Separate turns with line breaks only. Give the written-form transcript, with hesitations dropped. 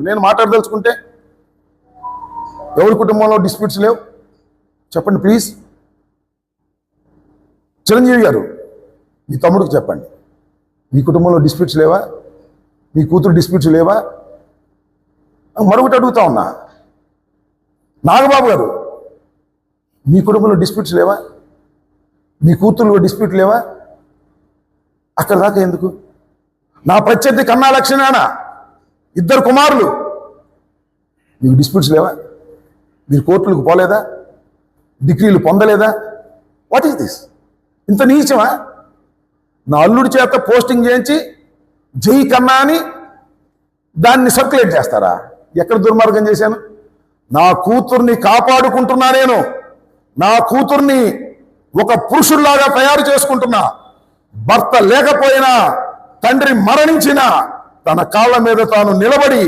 నేను మాట్లాడదలుచుకుంటే ఎవరి కుటుంబంలో డిస్ప్యూట్స్ లేవు చెప్పండి ప్లీజ్. చిరంజీవి గారు మీ తమ్ముడికి చెప్పండి, మీ కుటుంబంలో డిస్ప్యూట్స్ లేవా? మీ కూతురు డిస్ప్యూట్స్ లేవా? మరొకటి అడుగుతా ఉన్నా, నాగబాబు గారు మీ కుటుంబంలో డిస్ప్యూట్స్ లేవా? మీ కూతురు డిస్ప్యూట్ లేవా? అక్కడ దాకా ఎందుకు? నా ప్రత్యర్థి కన్నా లక్ష్మణ ఇద్దరు కుమారులు, మీకు డిస్ప్యూట్స్ లేవా? మీరు కోర్టులకు పోలేదా? డిగ్రీలు పొందలేదా? What is this? ఇంత నీచమా? నా అల్లుడి చేత పోస్టింగ్ చేయించి జై కన్నా అని దాన్ని సర్క్యులేట్ చేస్తారా? ఎక్కడ దుర్మార్గం చేశాను? నా కూతుర్ని కాపాడుకుంటున్నా, నేను నా కూతుర్ని ఒక పురుషుల్లాగా తయారు చేసుకుంటున్నా. భర్త లేకపోయినా, తండ్రి మరణించినా తన కాళ్ళ మీద తాను నిలబడి